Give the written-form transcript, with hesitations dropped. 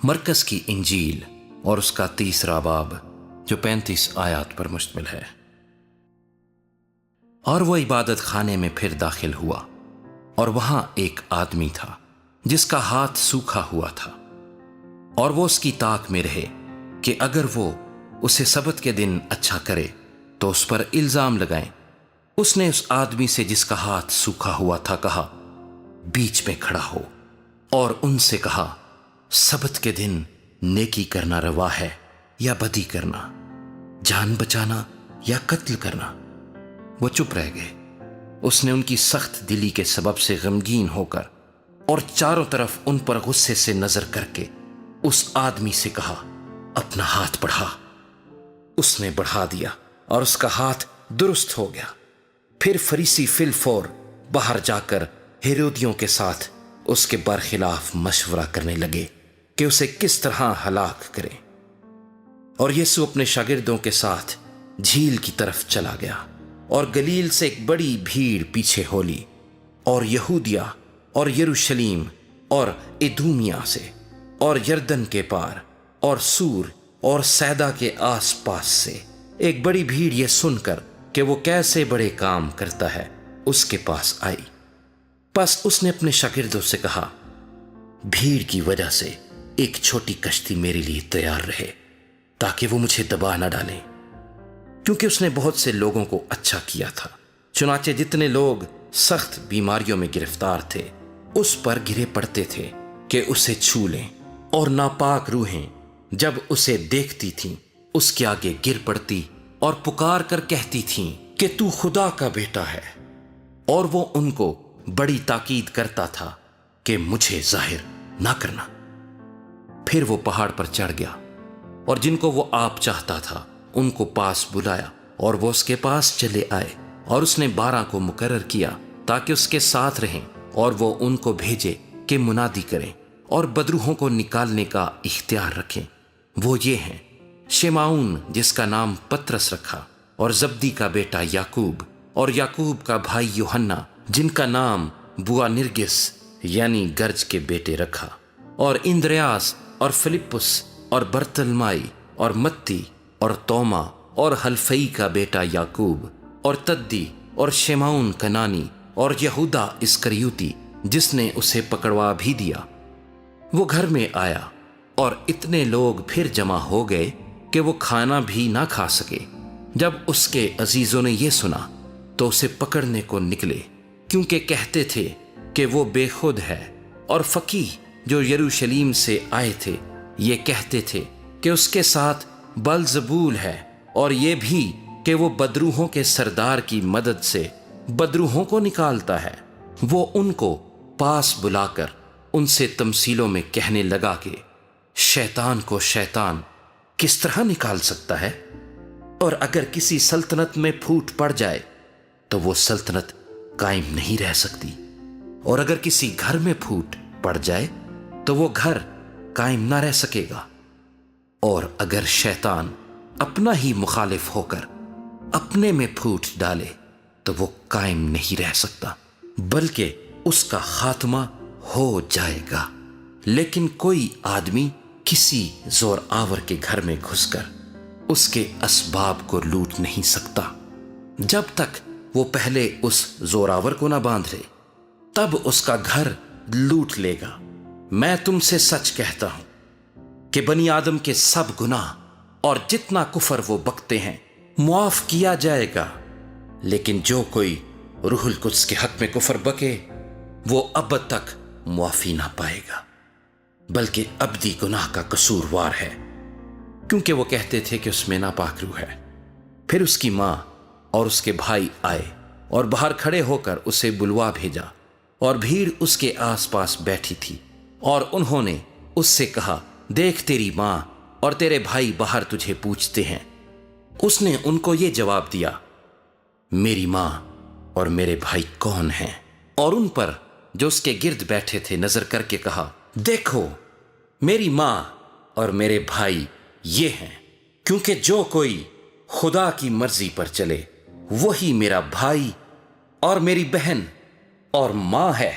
मरकज़ की इंजील और उसका 30वां बाब जो 35 आयात पर मुश्तमिल है। और वो इबादत खाने में फिर दाखिल हुआ और वहां एक आदमी था जिसका हाथ सूखा हुआ था, और वो उसकी ताक में रहे कि अगर वो उसे सबत के दिन अच्छा करे तो उस पर इल्जाम लगाएं। उसने उस आदमी से जिसका हाथ सूखा हुआ था कहा, बीच में खड़ा हो, और उनसे कहा, सबत के दिन नेकी करना रवा है या बदी करना, जान बचाना या कत्ल करना। वो चुप रह गए। उसने उनकी सख्त दिली के सबब से गमगीन होकर और चारों तरफ उन पर गुस्से से नजर करके उस आदमी से कहा, अपना हाथ बढ़ा। उसने बढ़ा दिया और उसका हाथ दुरुस्त हो गया। फिर फरीसी फिलफौर बाहर जाकर हेरोदियों के साथ उसके बरखिलाफ मशवरा करने लगे कि उसे किस तरह हलाक करें। और यीशु अपने शागिर्दों के साथ झील की तरफ चला गया, और गलील से एक बड़ी भीड़ पीछे हो ली, और यहूदिया और यरूशलेम और इदूमिया से और यरदन के पार और सूर और सैदा के आसपास से एक बड़ी भीड़ यह सुनकर कि वो कैसे बड़े काम करता है उसके पास आई। बस उसने अपने शागिर्दों से कहा, भीड़ की वजह से एक छोटी कश्ती मेरे लिए तैयार रहे ताकि वो मुझे दबा न डालें, क्योंकि उसने बहुत से लोगों को अच्छा किया था। चुनाचे जितने लोग सख्त बीमारियों में गिरफ्तार थे उस पर गिरे पड़ते थे कि उसे छू लें, और नापाक रूहें जब उसे देखती थीं उसके आगे गिर पड़ती और पुकार कर कहती थीं कि तू खुदा का बेटा है। और वो उनको बड़ी ताकीद करता था कि मुझे जाहिर ना करना। फिर वो पहाड़ पर चढ़ गया, और जिनको वो आप चाहता था उनको पास बुलाया, और वो उसके पास चले आए, और उसने 12 को मुकर्रर किया ताकि उसके साथ रहें, और वो उनको भेजे कि मुनादी करें और बदरूहों को निकालने का इख्तियार रखें। वो ये हैं, शेमाउन जिसका नाम पतरस रखा, और जब्दी का बेटा याकूब, और याकूब का भाई यूहन्ना जिनका नाम बुआनिर्गिस यानी गर्ज के बेटे रखा, और इंद्रियास और फिलिप्पुस और बर्तलमाई और मत्ती और तोमा और हल्फई का बेटा याकूब, और तद्दी और शेमाउन कनानी, और यहूदा इस्करियोती जिसने उसे पकड़वा भी दिया। वो घर में आया, और इतने लोग फिर जमा हो गए कि वो खाना भी ना खा सके। जब उसके अजीजों ने ये सुना तो उसे पकड़ने को निकले, क्योंकि कहते थे कि वो बेखुद है। और फकीह जो यरूशलेम से आए थे ये कहते थे कि उसके साथ बलजबूल है, और ये भी कि वो बदरूहों के सरदार की मदद से बदरूहों को निकालता है। वो उनको पास बुलाकर उनसे तमसीलों में कहने लगा कि शैतान को शैतान किस तरह निकाल सकता है, और अगर किसी सल्तनत में फूट पड़ जाए तो वो सल्तनत कायम नहीं रह सकती, और अगर किसी घर में फूट पड़ जाए तो वो घर कायम ना रह सकेगा। और अगर शैतान अपना ही मुखालिफ होकर अपने में फूट डाले तो वो कायम नहीं रह सकता, बल्कि उसका खात्मा हो जाएगा। लेकिन कोई आदमी किसी जोर आवर के घर में घुसकर उसके असबाब को लूट नहीं सकता जब तक वो पहले उस जोरावर को ना बांध ले, तब उसका घर लूट लेगा। मैं तुमसे सच कहता हूं कि बनी आदम के सब गुनाह और जितना कुफर वो बकते हैं मुआफ किया जाएगा, लेकिन जो कोई रूहुल कुद्स के हक में कुफर बके वो अब तक मुआफी ना पाएगा, बल्कि अबदी गुनाह का कसूरवार है, क्योंकि वो कहते थे कि उसमें नापाक रूह है। फिर उसकी मां और उसके भाई आए और बाहर खड़े होकर उसे बुलवा भेजा, और भीड़ उसके आसपास बैठी थी, और उन्होंने उससे कहा, देख तेरी मां और तेरे भाई बाहर तुझे पूछते हैं। उसने उनको ये जवाब दिया, मेरी मां और मेरे भाई कौन हैं? और उन पर जो उसके गिर्द बैठे थे नजर करके कहा, देखो मेरी मां और मेरे भाई ये हैं, क्योंकि जो कोई खुदा की मर्जी पर चले वही मेरा भाई और मेरी बहन और मां है।